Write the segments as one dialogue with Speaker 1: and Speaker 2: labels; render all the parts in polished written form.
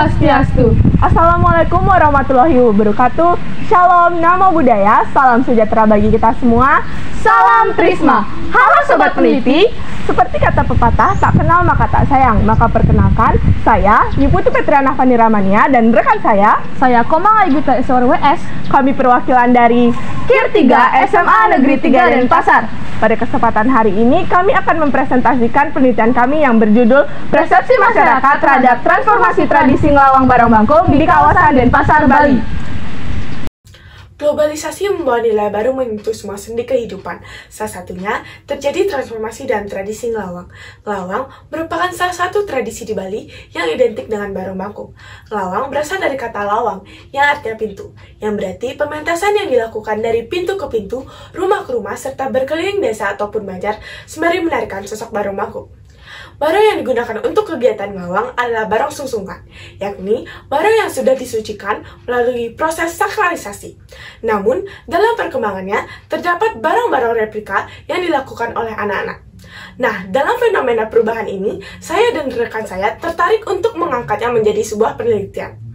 Speaker 1: Swastiastu. Assalamualaikum warahmatullahi wabarakatuh. Shalom, namo buddhaya, salam sejahtera bagi kita semua. Salam Trisma. Halo Sobat Peneliti. Seperti kata pepatah, tak kenal maka tak sayang. Maka perkenalkan, saya Niputu Petriana Fani Ramania dan rekan saya
Speaker 2: Komang Aiguta SWR WS.
Speaker 1: Kami perwakilan dari KIR 3 SMA Negeri 3 Denpasar. Pada kesempatan hari ini, kami akan mempresentasikan penelitian kami yang berjudul Persepsi Masyarakat Terhadap Transformasi Tradisi Ngelawang Barong Bangkong di Kawasan Denpasar, Bali.
Speaker 3: Globalisasi membawa nilai baru menyentuh semua sendi kehidupan. Salah satunya terjadi transformasi dan tradisi ngelawang. Ngelawang merupakan salah satu tradisi di Bali yang identik dengan barong bangkong. Ngelawang berasal dari kata lawang yang artinya pintu, yang berarti pementasan yang dilakukan dari pintu ke pintu, rumah ke rumah, serta berkeliling desa ataupun banjar sembari menarikan sosok barong bangkong. Barong yang digunakan untuk kegiatan ngelawang adalah barong sungsungkan, yakni barong yang sudah disucikan melalui proses sakralisasi. Namun, dalam perkembangannya, terdapat barong-barong replika yang dilakukan oleh anak-anak. Nah, dalam fenomena perubahan ini, saya dan rekan saya tertarik untuk mengangkatnya menjadi sebuah penelitian.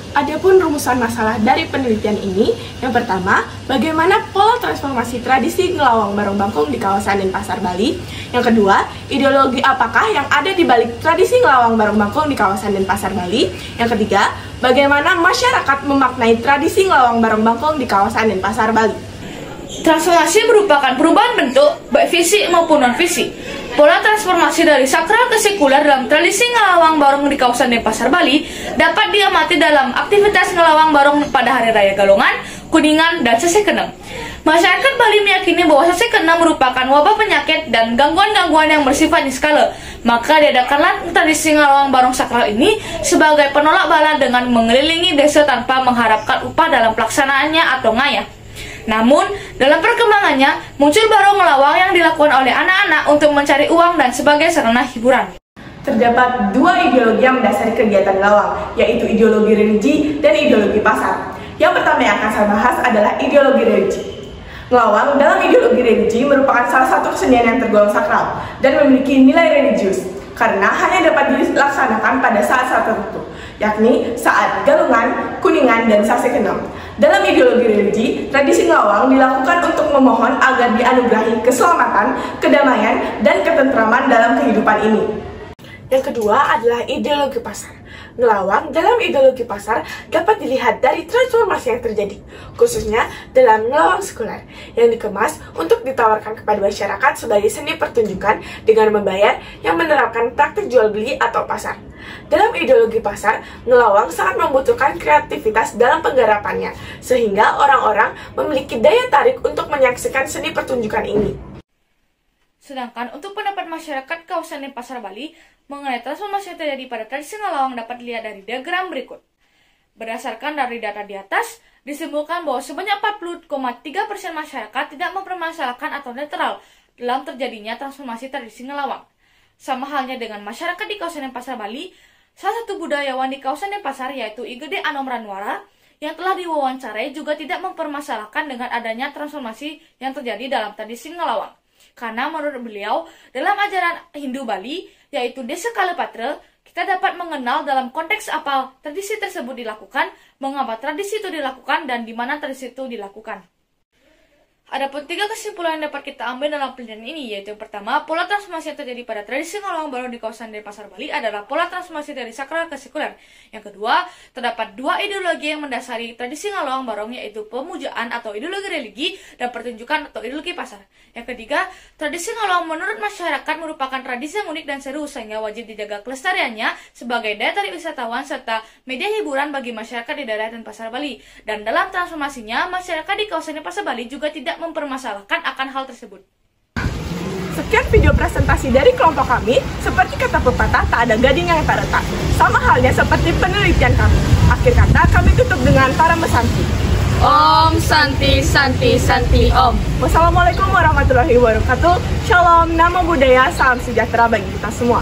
Speaker 3: Adapun rumusan masalah dari penelitian ini, yang pertama, bagaimana pola transformasi tradisi ngelawang barong bangkong di kawasan Denpasar, Bali. Yang kedua, ideologi apakah yang ada di balik tradisi ngelawang barong bangkong di kawasan Denpasar, Bali. Yang ketiga, bagaimana masyarakat memaknai tradisi ngelawang barong bangkong di kawasan Denpasar, Bali.
Speaker 2: Transformasi merupakan perubahan bentuk, baik fisik maupun non-fisik. Pola transformasi dari sakral ke sekuler dalam tradisi ngelawang barong di kawasan Denpasar, Bali dapat diamati dalam aktivitas ngelawang barong pada Hari Raya Galungan, Kuningan, dan Sese Keneng. Masyarakat Bali meyakini bahwa Sese Keneng merupakan wabah penyakit dan gangguan-gangguan yang bersifat niskala. Maka diadakanlah tradisi ngelawang barong sakral ini sebagai penolak bala dengan mengelilingi desa tanpa mengharapkan upah dalam pelaksanaannya atau ngayah. Namun, dalam perkembangannya, muncul barong ngelawang yang dilakukan oleh anak-anak untuk mencari uang dan sebagai sarana hiburan.
Speaker 3: Terdapat dua ideologi yang mendasari kegiatan ngelawang, yaitu ideologi religi dan ideologi pasar. Yang pertama yang akan saya bahas adalah ideologi religi. Ngelawang dalam ideologi religi merupakan salah satu kesenian yang tergolong sakral dan memiliki nilai religius, karena hanya dapat dilaksanakan pada saat-saat tertentu, yakni saat Galungan, Kuningan, dan Sase Keneng. Dalam ideologi religi, tradisi ngelawang dilakukan untuk memohon agar dianugerahi keselamatan, kedamaian, dan ketentraman dalam kehidupan ini. Yang kedua adalah ideologi pasar. Ngelawang dalam ideologi pasar dapat dilihat dari transformasi yang terjadi, khususnya dalam ngelawang sekuler, yang dikemas untuk ditawarkan kepada masyarakat sebagai seni pertunjukan dengan membayar yang menerapkan praktik jual beli atau pasar. Dalam ideologi pasar, ngelawang sangat membutuhkan kreativitas dalam penggarapannya, sehingga orang-orang memiliki daya tarik untuk menyaksikan seni pertunjukan ini.
Speaker 2: Sedangkan untuk pendapat masyarakat kawasan Denpasar, Bali mengenai transformasi yang terjadi pada tradisi ngelawang dapat dilihat dari diagram berikut. Berdasarkan dari data di atas, disimpulkan bahwa sebanyak 40,3% masyarakat tidak mempermasalahkan atau netral dalam terjadinya transformasi tradisi ngelawang. Sama halnya dengan masyarakat di kawasan Denpasar, Bali, salah satu budayawan di kawasan Denpasar yaitu I Gede Anom Ranwara yang telah diwawancarai juga tidak mempermasalahkan dengan adanya transformasi yang terjadi dalam tradisi ngelawang. Karena menurut beliau, dalam ajaran Hindu Bali, yaitu Desa Kalepatra, kita dapat mengenal dalam konteks apa tradisi tersebut dilakukan, mengapa tradisi itu dilakukan, dan di mana tradisi itu dilakukan. Adapun 3 kesimpulan yang dapat kita ambil dalam penelitian ini, yaitu yang pertama, pola transformasi yang terjadi pada tradisi ngelawang barong di kawasan Denpasar, Bali adalah pola transformasi dari sakral ke sekuler. Yang kedua, terdapat 2 ideologi yang mendasari tradisi ngelawang barong, yaitu pemujaan atau ideologi religi dan pertunjukan atau ideologi pasar. Yang ketiga, tradisi ngelawang menurut masyarakat merupakan tradisi yang unik dan seru sehingga wajib dijaga kelestariannya sebagai daya tarik wisatawan serta media hiburan bagi masyarakat di daerah Denpasar, Bali. Dan dalam transformasinya, masyarakat di kawasan Denpasar, Bali juga tidak mempermasalahkan akan hal tersebut.
Speaker 3: Sekian video presentasi dari kelompok kami. Seperti kata pepatah, tak ada gading yang tak retak. Sama halnya seperti penelitian kami. Akhir kata, kami tutup dengan para mesanti.
Speaker 2: Om Santi Santi Santi Om.
Speaker 3: Wassalamualaikum warahmatullahi wabarakatuh. Shalom, namo buddhaya, salam sejahtera bagi kita semua.